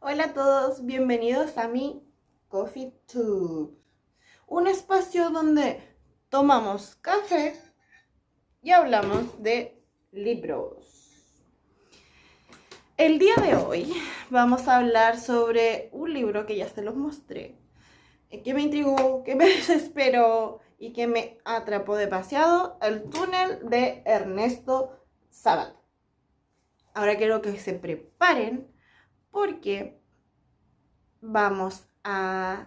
Hola a todos, bienvenidos a mi Coffee Tube, un espacio donde tomamos café y hablamos de libros. El día de hoy vamos a hablar sobre un libro que ya se los mostré, que me intrigó, que me desesperó y que me atrapó demasiado, El túnel de Ernesto Sábato. Ahora quiero que se preparen porque vamos a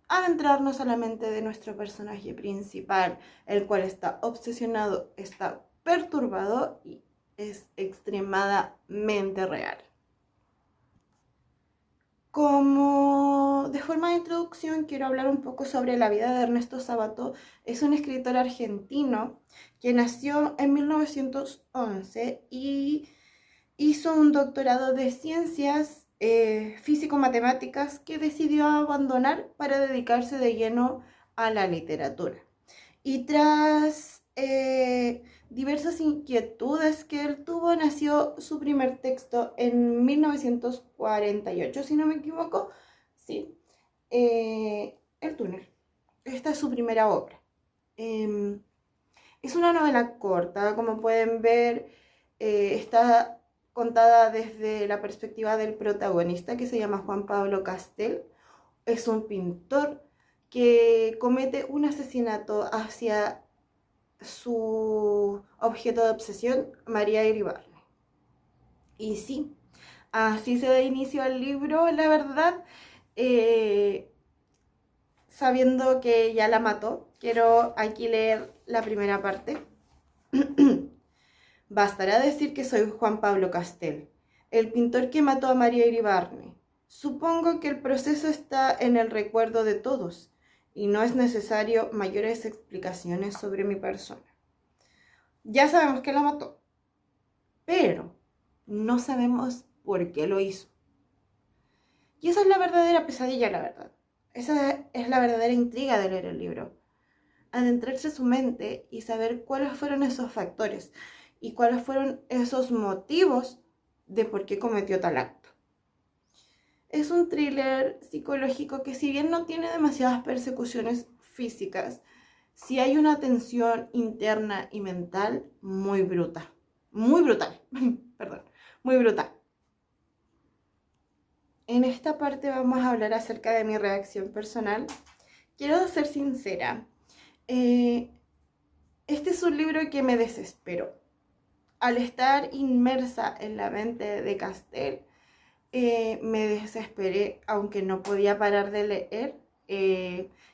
adentrarnos a la mente de nuestro personaje principal, el cual está obsesionado, está perturbado y es extremadamente real. Como de forma de introducción, quiero hablar un poco sobre la vida de Ernesto Sábato. Es un escritor argentino que nació en 1911 y hizo un doctorado de ciencias físico-matemáticas que decidió abandonar para dedicarse de lleno a la literatura. Y tras diversas inquietudes que él tuvo, nació su primer texto en 1948, si no me equivoco. Sí, El túnel. Esta es su primera obra. Es una novela corta, como pueden ver, está contada desde la perspectiva del protagonista, que se llama Juan Pablo Castel. Es un pintor que comete un asesinato hacia su objeto de obsesión, María Iribarne. Y sí, así se da inicio al libro, la verdad, eh, sabiendo que ya la mató. Quiero aquí leer la primera parte. Bastará decir que soy Juan Pablo Castel, el pintor que mató a María Iribarne. Supongo que el proceso está en el recuerdo de todos y no es necesario mayores explicaciones sobre mi persona. Ya sabemos que la mató, pero no sabemos por qué lo hizo. Y esa es la verdadera pesadilla, la verdad. Esa es la verdadera intriga de leer el libro. Adentrarse a su mente y saber cuáles fueron esos factores y cuáles fueron esos motivos de por qué cometió tal acto. Es un thriller psicológico que, si bien no tiene demasiadas persecuciones físicas, sí hay una tensión interna y mental muy brutal. Muy brutal, perdón, muy brutal. En esta parte vamos a hablar acerca de mi reacción personal. Quiero ser sincera. Este es un libro que me desesperó. Al estar inmersa en la mente de Castel, me desesperé, aunque no podía parar de leer,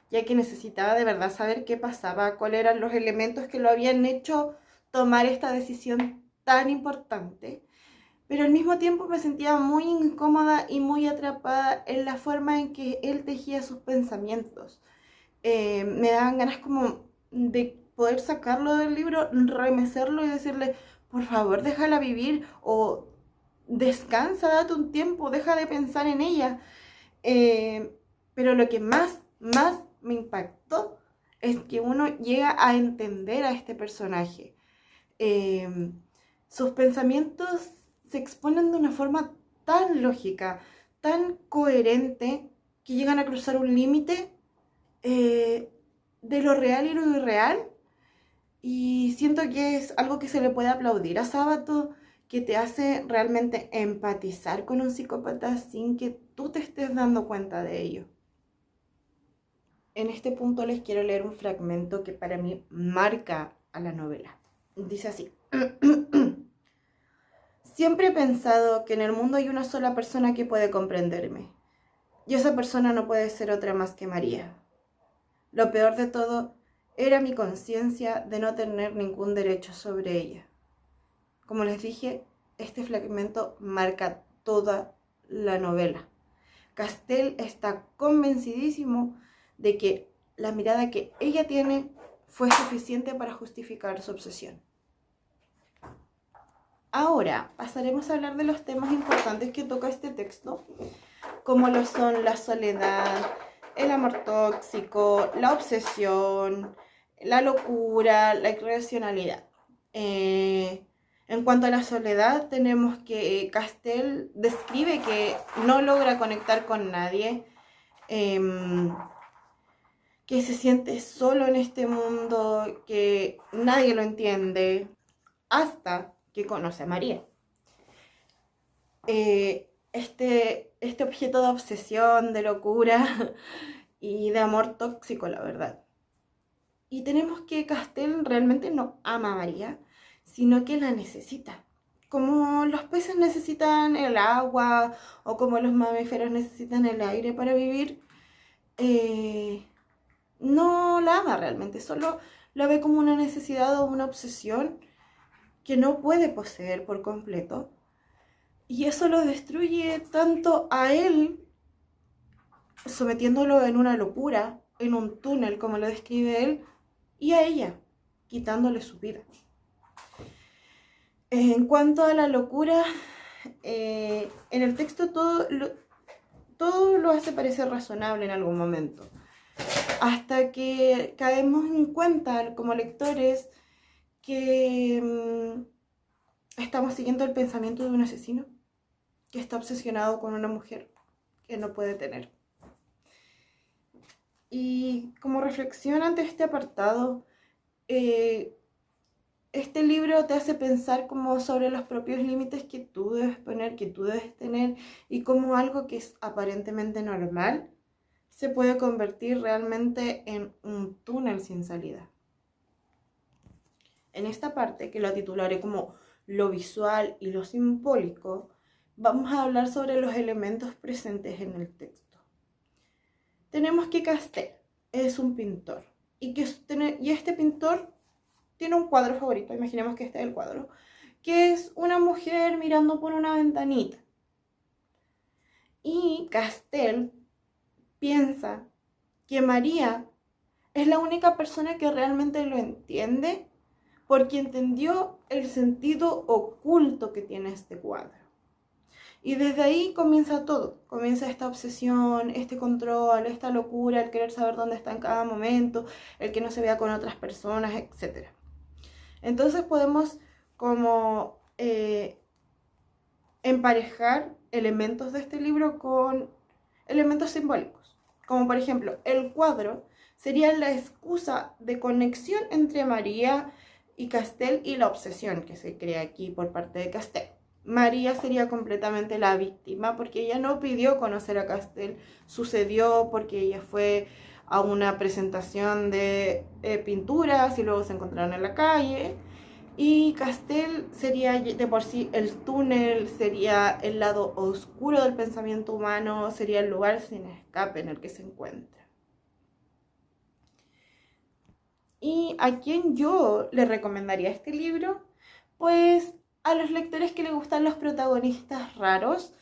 ya que necesitaba de verdad saber qué pasaba, cuáles eran los elementos que lo habían hecho tomar esta decisión tan importante. Pero al mismo tiempo me sentía muy incómoda y muy atrapada en la forma en que él tejía sus pensamientos. Me daban ganas como de poder sacarlo del libro, remecerlo y decirle, por favor, déjala vivir o descansa, date un tiempo, deja de pensar en ella. Eh, pero lo que más me impactó es que uno llega a entender a este personaje. Eh, Sus pensamientos se exponen de una forma tan lógica, tan coherente, que llegan a cruzar un límite eh, de lo real y lo irreal. Y siento que es algo que se le puede aplaudir a Sábato, que te hace realmente empatizar con un psicópata sin que tú te estés dando cuenta de ello. En este punto les quiero leer un fragmento que para mí marca a la novela. Dice así. Siempre he pensado que en el mundo hay una sola persona que puede comprenderme. Y esa persona no puede ser otra más que María. Lo peor de todo era mi conciencia de no tener ningún derecho sobre ella. Como les dije, este fragmento marca toda la novela. Castel está convencidísimo de que la mirada que ella tiene fue suficiente para justificar su obsesión. Ahora pasaremos a hablar de los temas importantes que toca este texto, como lo son la soledad, el amor tóxico, la obsesión, la locura, la irracionalidad. En cuanto a la soledad, tenemos que Castell describe que no logra conectar con nadie, que se siente solo en este mundo, que nadie lo entiende, hasta que conoce a María. Este objeto de obsesión, de locura y de amor tóxico, la verdad. Y tenemos que Castell realmente no ama a María, sino que la necesita. Como los peces necesitan el agua o como los mamíferos necesitan el aire para vivir, no la ama realmente, solo la ve como una necesidad o una obsesión que no puede poseer por completo. Y eso lo destruye tanto a él, sometiéndolo en una locura, en un túnel, como lo describe él, y a ella, quitándole su vida. En cuanto a la locura, en el texto todo lo hace parecer razonable en algún momento, hasta que caemos en cuenta como lectores que estamos siguiendo el pensamiento de un asesino que está obsesionado con una mujer que no puede tener. Y como reflexión ante este apartado, este libro te hace pensar como sobre los propios límites que tú debes poner, que tú debes tener, y cómo algo que es aparentemente normal se puede convertir realmente en un túnel sin salida. En esta parte, que lo titularé como lo visual y lo simbólico, vamos a hablar sobre los elementos presentes en el texto. Tenemos que Castell es un pintor y este pintor tiene un cuadro favorito, imaginemos que este es el cuadro, que es una mujer mirando por una ventanita. Y Castell piensa que María es la única persona que realmente lo entiende, porque entendió el sentido oculto que tiene este cuadro. Y desde ahí comienza todo, comienza esta obsesión, este control, esta locura, el querer saber dónde está en cada momento, el que no se vea con otras personas, etc. Entonces podemos como emparejar elementos de este libro con elementos simbólicos, como por ejemplo el cuadro sería la excusa de conexión entre María y Castell y la obsesión que se crea aquí por parte de Castell. María sería completamente la víctima porque ella no pidió conocer a Castell, sucedió porque ella fue a una presentación de pinturas y luego se encontraron en la calle. Y Castell sería de por sí el túnel, sería el lado oscuro del pensamiento humano, sería el lugar sin escape en el que se encuentra. ¿Y a quién yo le recomendaría este libro? Pues a los lectores que les gustan los protagonistas raros,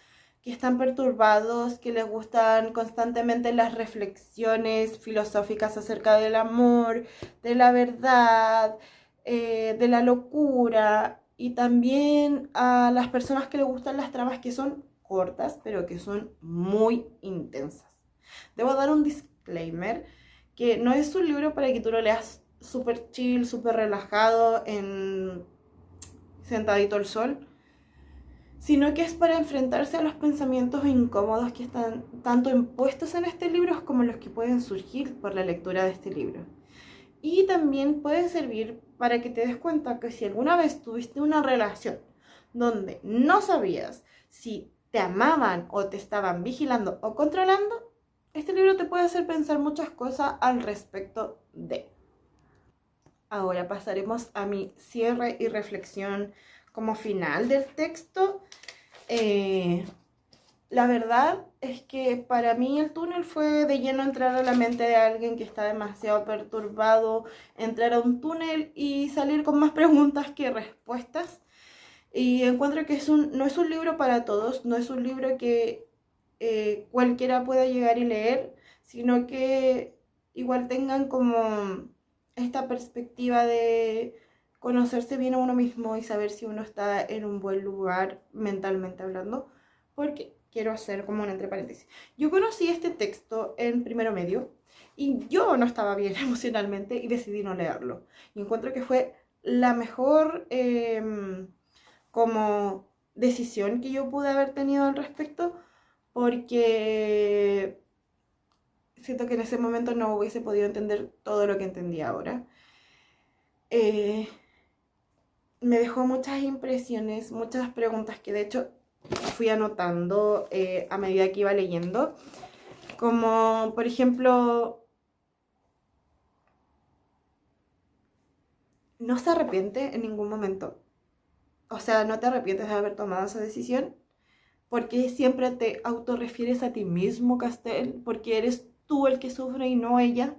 que están perturbados, que les gustan constantemente las reflexiones filosóficas acerca del amor, de la verdad, de la locura, y también a las personas que les gustan las tramas que son cortas, pero que son muy intensas. Debo dar un disclaimer, que no es un libro para que tú lo leas súper chill, súper relajado, sentadito al sol, sino que es para enfrentarse a los pensamientos incómodos que están tanto impuestos en este libro como los que pueden surgir por la lectura de este libro. Y también puede servir para que te des cuenta que si alguna vez tuviste una relación donde no sabías si te amaban o te estaban vigilando o controlando, este libro te puede hacer pensar muchas cosas al respecto de. Ahora pasaremos a mi cierre y reflexión como final del texto. La verdad es que para mí el túnel fue de lleno entrar a la mente de alguien que está demasiado perturbado, entrar a un túnel y salir con más preguntas que respuestas. Y encuentro que no es un libro para todos, no es un libro que cualquiera pueda llegar y leer, sino que igual tengan como esta perspectiva de conocerse bien a uno mismo y saber si uno está en un buen lugar mentalmente hablando, porque quiero hacer como un entre paréntesis. Yo conocí este texto en primero medio y yo no estaba bien emocionalmente y decidí no leerlo. Y encuentro que fue la mejor como decisión que yo pude haber tenido al respecto, porque siento que en ese momento no hubiese podido entender todo lo que entendí ahora. Eh, Me dejó muchas impresiones, muchas preguntas que de hecho fui anotando a medida que iba leyendo, como por ejemplo, no se arrepiente en ningún momento. O sea, no te arrepientes de haber tomado esa decisión, porque siempre te autorrefieres a ti mismo, Castel, porque eres tú el que sufre y no ella.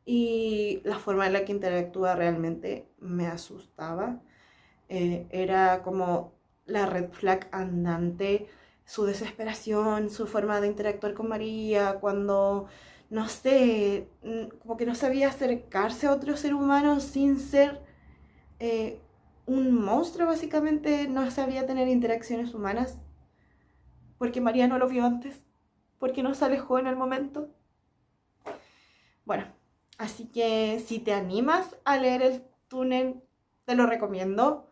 Y la forma en la que interactúa realmente me asustaba. Era como la red flag andante, su desesperación, su forma de interactuar con María, cuando, no sé, como que no sabía acercarse a otro ser humano sin ser eh, un monstruo, básicamente, no sabía tener interacciones humanas, porque María no lo vio antes, porque no se alejó en el momento. Bueno, así que si te animas a leer El túnel, te lo recomiendo.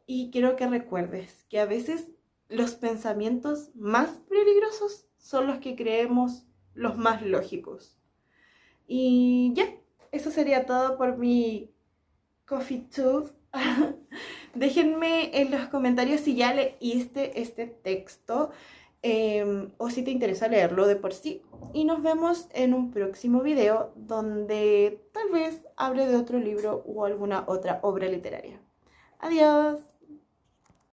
Y quiero que recuerdes que a veces los pensamientos más peligrosos son los que creemos los más lógicos. Y ya, eso sería todo por mi Coffee Tube. Déjenme en los comentarios si ya leíste este texto o si te interesa leerlo de por sí. Y nos vemos en un próximo video donde tal vez hable de otro libro o alguna otra obra literaria. Adiós.